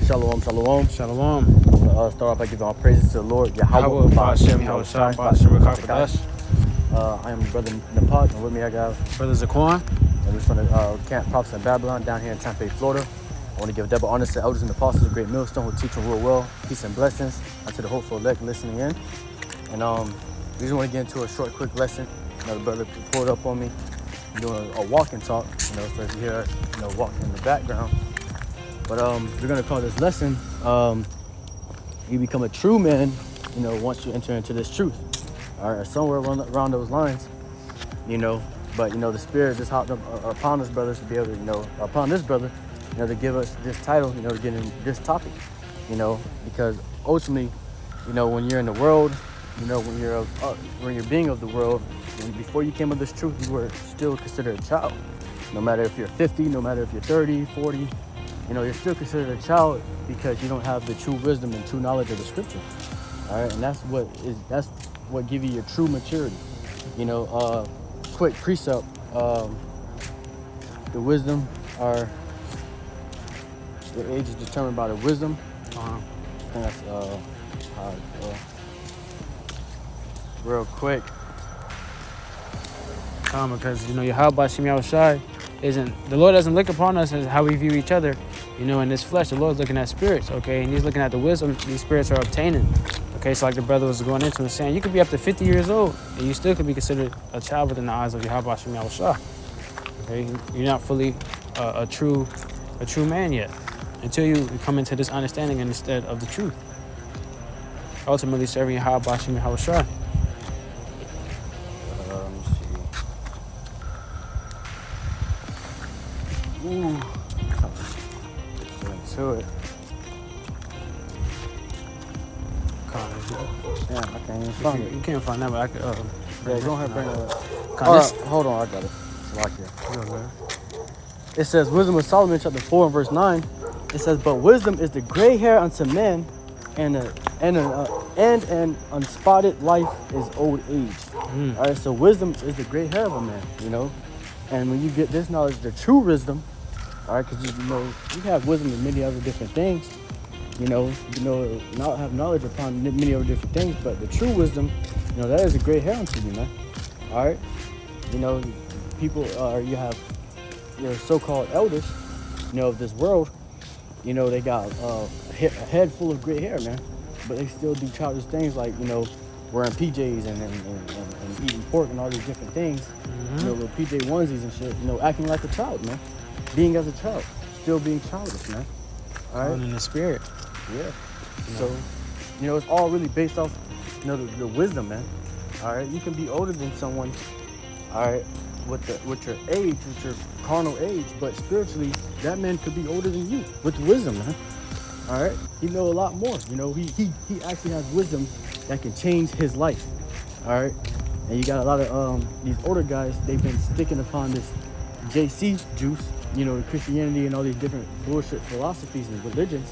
Shalom, shalom. Shalom. Start off by giving all praises to the Lord, YAHAWAH, BAHASHAM, BAHASHAM, QADASH. I am Brother Napat, and with me I got Brother Zaquan. and we're from the Camp Prophets in Babylon down here in Tampa, Florida. I want to give double honors to elders and apostles of Great Millstone who teach and rule well. Peace and blessings unto the hopeful elect listening in. And we just want to get into a short, quick lesson. Another brother pulled up on me. I'm doing a walk and talk, so if you hear us, walking in the background. But we're gonna call this lesson, you become a true man, once you enter into this truth. All right, somewhere around those lines, but the Spirit just hopped up upon us brothers to be able to, upon this brother, to give us this title, to get in this topic, because ultimately, when you're in the world, when you're being of the world, before you came of this truth, you were still considered a child. No matter if you're 50, no matter if you're 30, 40, you're still considered a child because you don't have the true wisdom and true knowledge of the scripture. All right, and that's what gives you your true maturity. Quick precept, the age is determined by the wisdom. I think that's how real quick. Because YAHAWASHI isn't, the Lord doesn't look upon us as how we view each other, in this flesh. The Lord's looking at spirits, okay? And he's looking at the wisdom these spirits are obtaining. Okay, so like the brother was going into and saying, you could be up to 50 years old and you still could be considered a child within the eyes of YAHAWASHI. Okay, you're not fully a true man yet until you come into this understanding instead of the truth. Ultimately serving YAHAWASHI. Ooh, get into it. Damn, I can't even find it. You can't find that, but I could. Yeah, go ahead and bring it up. Hold on, I got it. It's locked here. It says, Wisdom of Solomon, chapter 4 and verse 9. It says, but wisdom is the gray hair unto men, and an unspotted life is old age. All right, so wisdom is the gray hair of a man, And when you get this knowledge, the true wisdom, all right, because you have wisdom in many other different things, not have knowledge upon many other different things, but the true wisdom, that is a gray hair unto you, man. All right, people you have your so-called elders, of this world, they got a head full of gray hair, man, but they still do childish things like wearing PJs and eating pork and all these different things, little PJ onesies and shit, acting like a child, man. Being as a child, still being childish, man. All right. In the spirit. Yeah. So, it's all really based off, the wisdom, man. All right. You can be older than someone, all right, with your age, with your carnal age, but spiritually, that man could be older than you with wisdom, man. All right. He know a lot more. He actually has wisdom that can change his life. All right. And you got a lot of these older guys. They've been sticking upon this JC juice, Christianity and all these different bullshit philosophies and religions.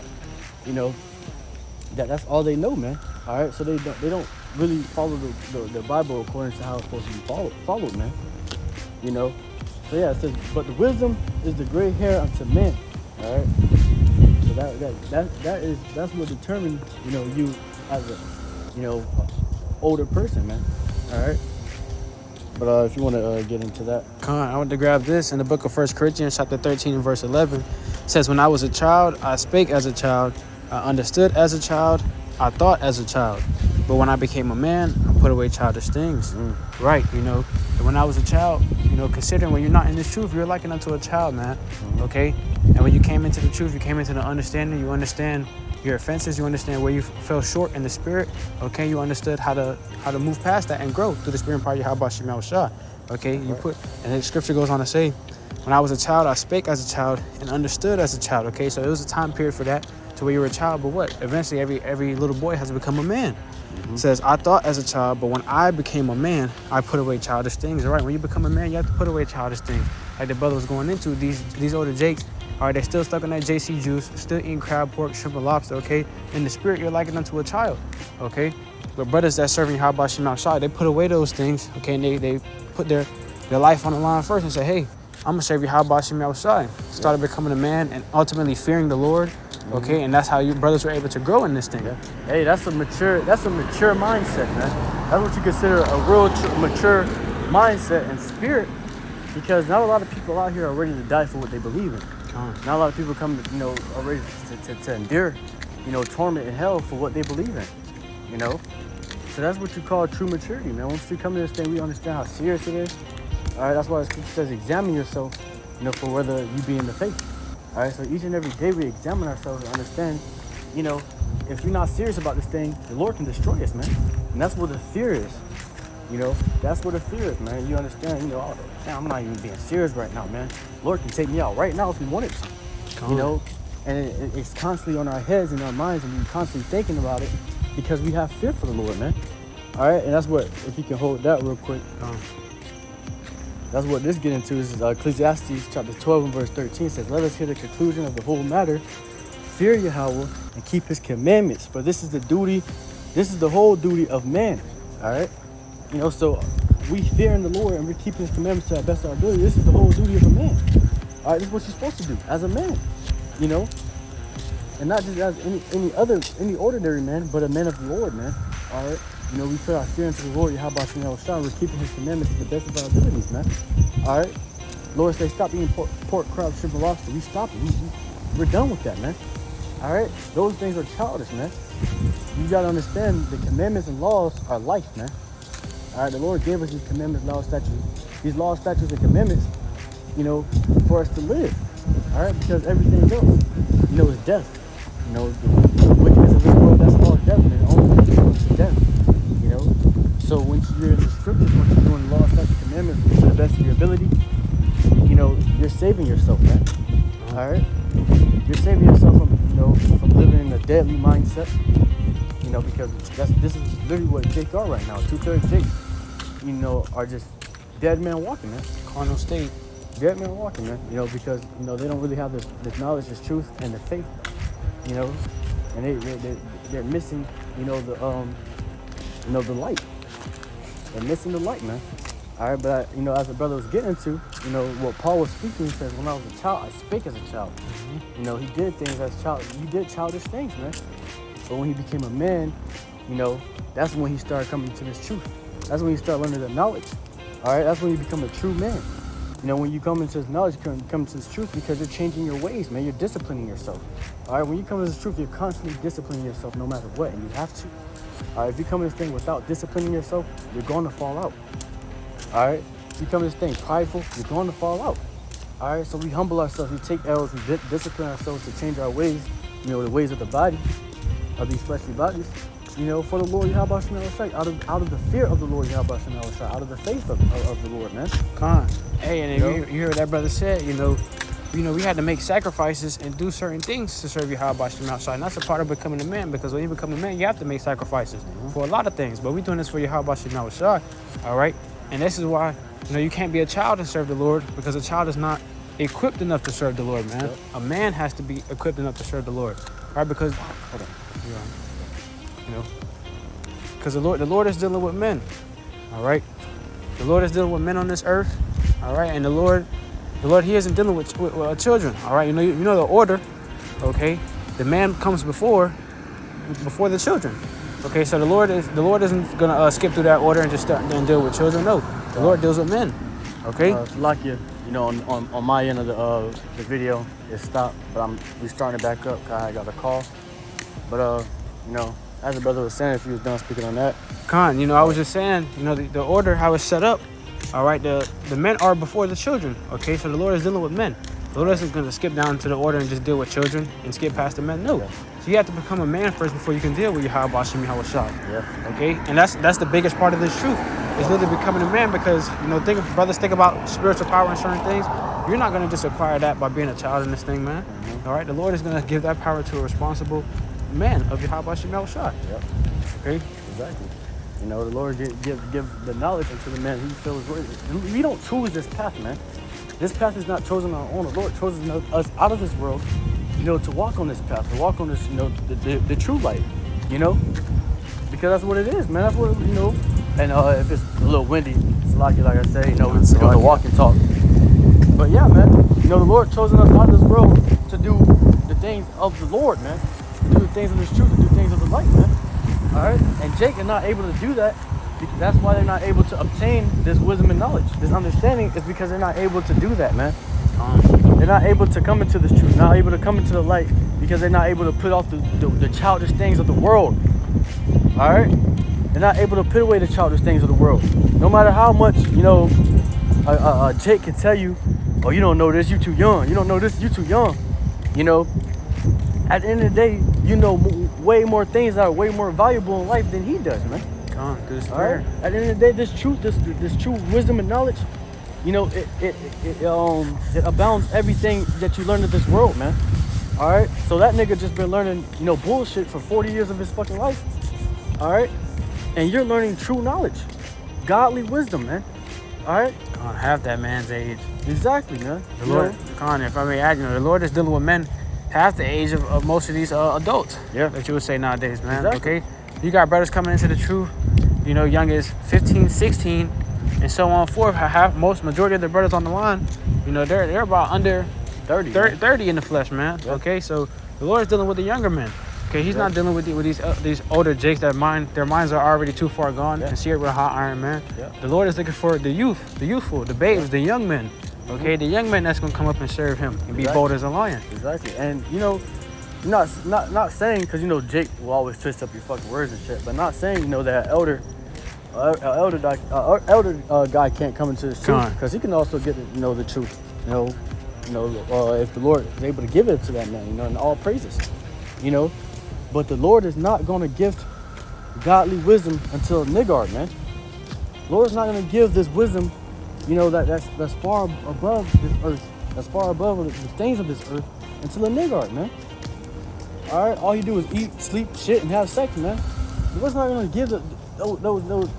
That's all they know, man. All right. So they don't really follow the Bible according to how it's supposed to be followed, man. So yeah, it says, but the wisdom is the gray hair unto men. All right. So that's what determines you as a older person, man. All right. But if you want to get into that, I want to grab this in the book of 1 Corinthians chapter 13 and verse 11. It says, when I was a child, I spake as a child, I understood as a child, I thought as a child. But when I became a man, I put away childish things. Right, and when I was a child, considering when you're not in this truth, you're likened unto a child, man. Okay? And when you came into the truth, you came into the understanding, you understand your offenses, you understand where you fell short in the spirit. Okay, you understood how to move past that and grow through the spirit and power of YAHAWASHI. Okay, you put, and the scripture goes on to say, when I was a child, I spake as a child and understood as a child. Okay, so it was a time period for that to where you were a child, but what? Eventually, every little boy has to become a man. It says, I thought as a child, but when I became a man, I put away childish things. All right, when you become a man, you have to put away childish things. Like the brother was going into, these older Jakes, all right, they're still stuck on that JC juice, still eating crab, pork, shrimp, and lobster, okay? In the spirit, you're likened unto a child, okay? But brothers that serving YAHAWASHI, they put away those things, okay? And they put their life on the line first and say, hey, I'm gonna serve YAHAWASHI outside. Started becoming a man and ultimately fearing the Lord. Okay, and that's how you brothers were able to grow in this thing. Yeah. Hey, that's a mature mindset, man. That's what you consider a real mature mindset and spirit, because not a lot of people out here are ready to die for what they believe in. Not a lot of people come, are ready to endure, torment in hell for what they believe in, So that's what you call true maturity, man. Once we come to this thing, we understand how serious it is. All right, that's why the scripture says examine yourself, for whether you be in the faith. All right, so each and every day we examine ourselves and understand, if we're not serious about this thing, the Lord can destroy us, man. And that's what the fear is. That's what the fear is, man. You understand, oh, damn, I'm not even being serious right now, man. Lord can take me out right now if he wanted to, And it's constantly on our heads and our minds, and we're constantly thinking about it because we have fear for the Lord, man. All right, and that's what, if you can hold that real quick. That's what this get into is Ecclesiastes chapter 12 and verse 13 says, let us hear the conclusion of the whole matter. Fear Yahweh and keep his commandments, for this is the whole duty of man. All right. So we fear in the Lord and we're keeping his commandments to our best of our ability. This is the whole duty of a man. All right, this is what you're supposed to do as a man, and not just as any ordinary man, but a man of the Lord, man. All right. We put our fear into the Lord, YAHAWASHI, we're keeping his commandments to the best of our abilities, man. All right? Lord say, stop eating pork, crab, shrimp, and lobster. We stop it. We're done with that, man. All right? Those things are childish, man. You got to understand the commandments and laws are life, man. All right? The Lord gave us these commandments, laws, statutes. These laws, statutes, and commandments, for us to live. All right? Because everything else, is death. The wickedness of this world, that's all death, man. Only is death. So once you're in the scriptures, once you're doing the law, statutes, commandments to the best of your ability, you're saving yourself, man. All right, you're saving yourself from living in a deadly mindset. Because this is literally what Jake are right now. 2/3 Jake, are just dead men walking, man. Carnal state. Dead men walking, man. Because they don't really have this knowledge, this truth, and the faith. And they're missing, the light. They're missing the light, man. All right, but as the brother was getting to, what Paul was speaking, he says, when I was a child, I spake as a child. He did things as a child. He did childish things, man. But when he became a man, that's when he started coming to this truth. That's when he started learning the knowledge. All right, that's when you become a true man. When you come into this knowledge, you come to this truth because you're changing your ways, man. You're disciplining yourself. All right, when you come to this truth, you're constantly disciplining yourself no matter what, and you have to. All right, if you come to this thing without disciplining yourself, you're going to fall out. All right, if you come to this thing prideful, you're going to fall out. All right, so we humble ourselves, we take L's, we discipline ourselves to change our ways, the ways of the body, of these fleshly bodies, for the Lord YAHAWASHI, out of the fear of the Lord YAHAWASHI, out of the faith of the Lord, man. Hey, and if you hear what that brother said, we had to make sacrifices and do certain things to serve YAHAWASHI outside. And that's a part of becoming a man, because when you become a man, you have to make sacrifices for a lot of things. But we're doing this for YAHAWASHI outside, all right? And this is why, you can't be a child and serve the Lord, because a child is not equipped enough to serve the Lord, man. Yep. A man has to be equipped enough to serve the Lord, all right? Because, hold on, because the Lord is dealing with men, all right? The Lord is dealing with men on this earth, all right? And the Lord, he isn't dealing with children, all right? You know the order, okay? The man comes before the children, okay? So the Lord isn't gonna skip through that order and just start and deal with children. No, the Lord deals with men, okay? Like on my end of the video, it stopped, but we starting to back up because I got a call. But as the brother was saying, if he was done speaking on that. I was just saying, the order, how it's set up, all right, the men are before the children, okay? So the Lord is dealing with men. The Lord isn't going to skip down to the order and just deal with children and skip past the men. No. So you have to become a man first before you can deal with YAHAWASHI. Yeah. Okay? And that's the biggest part of this truth. It's literally becoming a man, because, brothers think about spiritual power and certain things. You're not going to just acquire that by being a child in this thing, man. All right? The Lord is going to give that power to a responsible man of YAHAWASHI. Yep. Okay? Exactly. The Lord give the knowledge unto the man who feels worthy. We don't choose this path, man. This path is not chosen on our own. The Lord chose us out of this world, to walk on this path, to walk on this, the true light, because that's what it is, man. That's what, And if it's a little windy, it's like I say, we're going to walk and talk. But yeah, man, you know, the Lord chosen us out of this world to do the things of the Lord, man. To do the things of His truth, to do things of the light, man. All right? And Jake is not able to do that. Because that's why they're not able to obtain this wisdom and knowledge. This understanding is because they're not able to do that, man. They're not able to come into this truth, not able to come into the light because they're not able to put off the childish things of the world. All right? They're not able to put away the childish things of the world. No matter how much, you know, Jake can tell you, oh, you don't know this, you too young. You don't know this, you too young. You know, at the end of the day, you know way more things that are way more valuable in life than he does, man. All right? At the end of the day, this truth, this true wisdom and knowledge, you know, it abounds everything that you learn in this world, man. All right? So that nigga just been learning, you know, bullshit for 40 years of his fucking life. All right? And you're learning true knowledge, godly wisdom, man. All right? Can't have that man's age. Exactly, man. The Lord, if I may add, you know, the Lord is dealing with men half the age of most of these adults. Yeah. That you would say nowadays, man. Exactly. Okay? You got brothers coming into the truth, you know, young as 15, 16, and so on forth. Majority of the brothers on the line, you know, they're about under 30 in the flesh, man. Yeah. Okay, so the Lord is dealing with the younger men. Okay, He's not dealing with these older jakes that their minds are already too far gone and seared with a hot iron, man. Yeah. The Lord is looking for the youth, the youthful, the babes, the young men. Okay, the young men that's gonna come up and serve Him and be bold as a lion. Exactly, and you know, not saying, because you know Jake will always twist up your fucking words and shit, but not saying, you know, that elder guy can't come into this truth, because he can also get, you know, the truth. You know, if the Lord is able to give it to that man, you know, and all praises, you know. But the Lord is not going to gift godly wisdom until Nigard, man. The Lord's not going to give this wisdom, you know, that's far above this earth, that's far above the things of this earth, until a Nigard, man. All right, all you do is eat, sleep, shit, and have sex, man. The Lord's not going to give those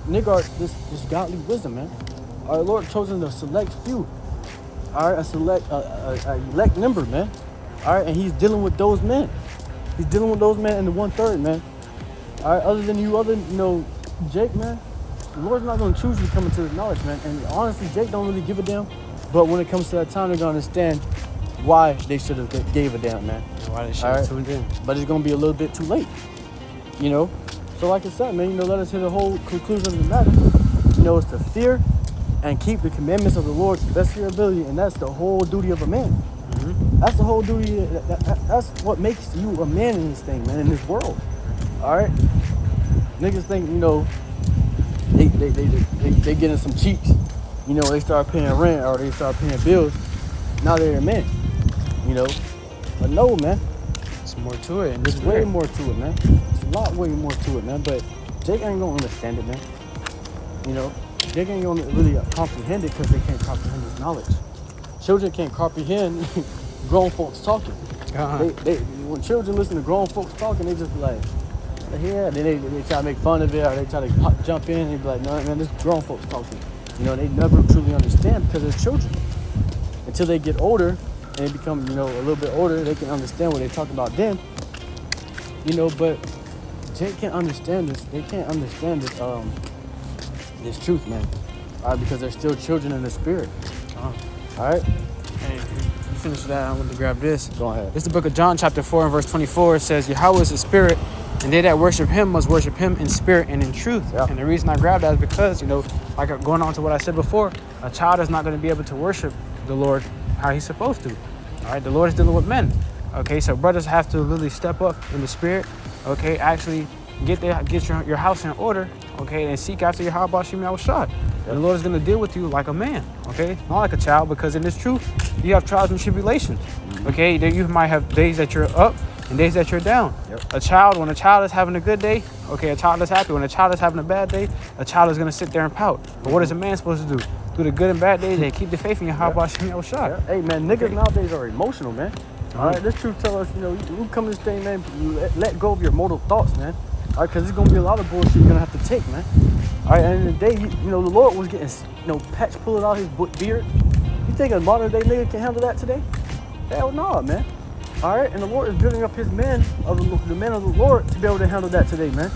Nigard this godly wisdom, man. Our Lord chosen a select few. All right, a elect number, man. All right, and He's dealing with those men. He's dealing with those men in the 1/3, man. All right, other than you, you know, Jake, man, the Lord's not going to choose you to come into this knowledge, man. And honestly, Jake don't really give a damn. But when it comes to that time, they're going to understand why they should have gave a damn, man. Why they should have tuned in. But it's going to be a little bit too late, you know. So like I said, man, you know, let us hear the whole conclusion of the matter. You know, it's to fear and keep the commandments of the Lord to the best of your ability. And that's the whole duty of a man. Mm-hmm. That's the whole duty. That's what makes you a man in this thing, man, in this world. All right? Niggas think, you know, they getting some cheeks. You know, they start paying rent or they start paying bills. Now they're a man, you know. But no, man. There's more to it. There's way more to it, man. There's a lot way more to it, man. But Jake ain't gonna understand it, man. You know, Jake ain't gonna really comprehend it because they can't comprehend his knowledge. Children can't comprehend grown folks talking. When children listen to grown folks talking, they just be like, yeah. Then they try to make fun of it, or they try to jump in and they be like, no, man, this grown folks talking. You know, they never truly understand because they're children. Until they get older and they become, you know, a little bit older, they can understand what they're talking about then. You know, but Jake can't understand this. They can't understand this truth, man. All right, because they're still children in the spirit. All right? Hey, you finish that. I'm going to grab this. Go ahead. This is the book of John, chapter 4, and verse 24. It says, Yahawah is a spirit, and they that worship Him must worship Him in spirit and in truth. Yeah. And the reason I grabbed that is because, you know, like going on to what I said before, a child is not going to be able to worship the Lord how He's supposed to. All right? The Lord is dealing with men. Okay? So brothers have to literally step up in the spirit. Okay? Actually get your house in order. Okay? And seek after YAHAWASHI. And the Lord is going to deal with you like a man, okay? Not like a child, because in this truth, you have trials and tribulations, okay? You might have days that you're up and days that you're down. Yep. When a child is having a good day, okay, a child is happy. When a child is having a bad day, a child is going to sit there and pout. But what is a man supposed to do? Through the good and bad days, they keep the faith in YAHAWASHI. Yeah. Hey, man, niggas nowadays are emotional, man. All right, this truth tell us, you know, you come to this thing, man, you let go of your mortal thoughts, man. All right, because there's going to be a lot of bullshit you're going to have to take, man. All right, and in the day, you know, the Lord was getting, you know, patch pulling out his beard. You think a modern day nigga can handle that today? Hell no, man. All right, and the Lord is building up his men, the men of the Lord, to be able to handle that today, man.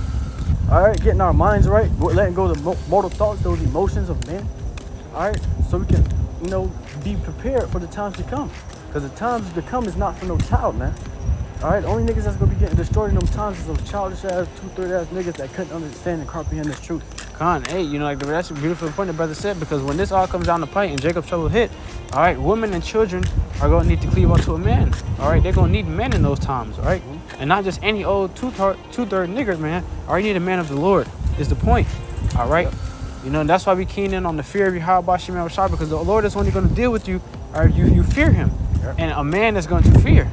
All right, getting our minds right, letting go of the mortal thoughts, those emotions of men. All right, so we can, you know, be prepared for the times to come. Because the times to come is not for no child, man. All right, the only niggas that's gonna be getting destroyed in them times is those childish ass, 2/3 ass niggas that couldn't understand and comprehend this truth. Con, hey, you know, like that's a beautiful point the brother said, because when this all comes down to play and Jacob's trouble hit, all right, women and children are going to need to cleave onto a man. All right, they're going to need men in those times, all right? And not just any old two-third nigger, man. All right, you need a man of the Lord is the point, all right? Yep. You know, and that's why we keen in on the fear of YAHAWASHI, because the Lord is only going to deal with you, all right, you fear him. Yep. And a man is going to fear,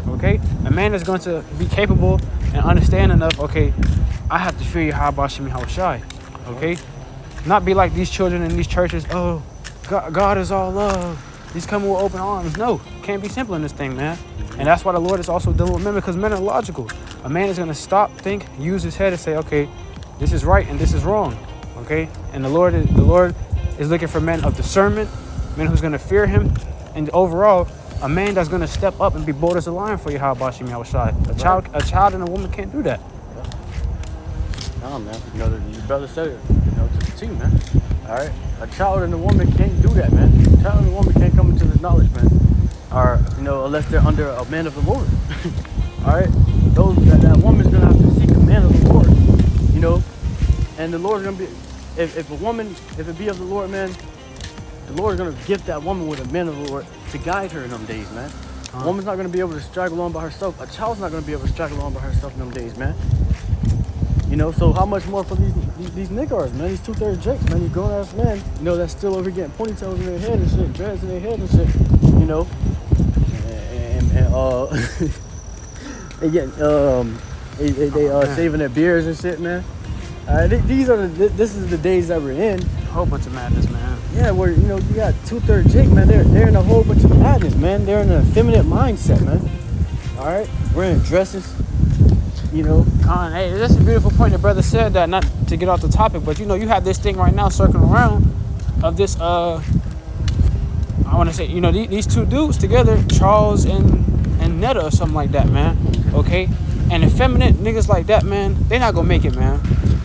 okay? A man is going to be capable and understand enough, okay, I have to fear YAHAWASHI. Okay, not be like these children in these churches. Oh, God is all love. He's coming with open arms. No, can't be simple in this thing, man. And that's why the Lord is also dealing with men, because men are logical. A man is going to stop, think, use his head and say, okay, this is right and this is wrong. Okay, and the Lord is looking for men of discernment, men who's going to fear him, and overall, a man that's going to step up and be bold as a lion for YAHAWASHI. A child and a woman can't do that. Nah, man. You know, your brother said it, you know, to the T, man. All right? A child and a woman can't do that, man. A child and a woman can't come into this knowledge, man. Or, you know, unless they're under a man of the Lord. All right? That woman's going to have to seek a man of the Lord, you know? And the Lord's going to be, if it be of the Lord, man, the Lord's going to gift that woman with a man of the Lord to guide her in them days, man. A woman's not going to be able to straggle on by herself. A child's not going to be able to straggle on by herself in them days, man. You know, so how much more for these niggas, man? These 2/3 jakes, man. These grown ass men, you know, that's still over getting ponytails in their head and shit, dreads in their head and shit, you know. They getting they saving their beers and shit, man. This is the days that we're in. A whole bunch of madness, man. Yeah, where you know you got 2/3 Jake, man. They're in a whole bunch of madness, man. They're in an effeminate mindset, man. All right, wearing dresses. You know, hey, that's a beautiful point. The brother said that, not to get off the topic, but you know, you have this thing right now circling around of this. I want to say, you know, these two dudes together, Charles and Netta or something like that, man. Okay, and effeminate niggas like that, man, they not gonna make it, man.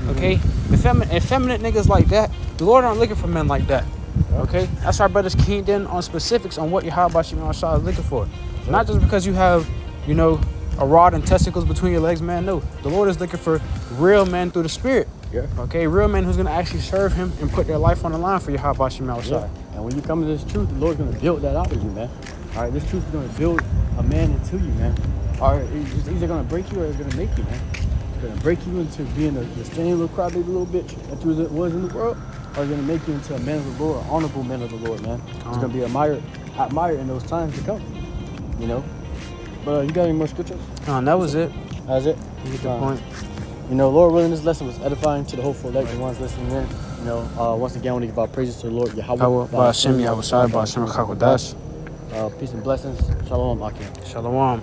Okay, effeminate niggas like that, the Lord aren't looking for men like that. Okay, that's why brothers keyed in on specifics on what YAHAWASHI is looking for. Not just because you have, you know, a rod and testicles between your legs, man. No, the Lord is looking for real men through the Spirit. Yeah. Okay, real men who's gonna actually serve Him and put their life on the line for YAHAWASHI. Yeah. And when you come to this truth, the Lord's gonna build that out of you, man. All right, this truth is gonna build a man into you, man. All right, it's either gonna break you or it's gonna make you, man. It's gonna break you into being the strange little crybaby little bitch that you was in the world, or it's gonna make you into a man of the Lord, an honorable man of the Lord, man. It's gonna be admired in those times to come. You know. But you got any more scriptures? That was it. That was it? You get the point. You know, Lord willing, this lesson was edifying to the hopeful elect, the ones listening in. You know, once again, I want to give our praises to the Lord YAHAWAH. BAHASHAM, YAHAWASHI, BAHASHAM, QADASH. Peace and blessings. Shalom, Akim. Shalom.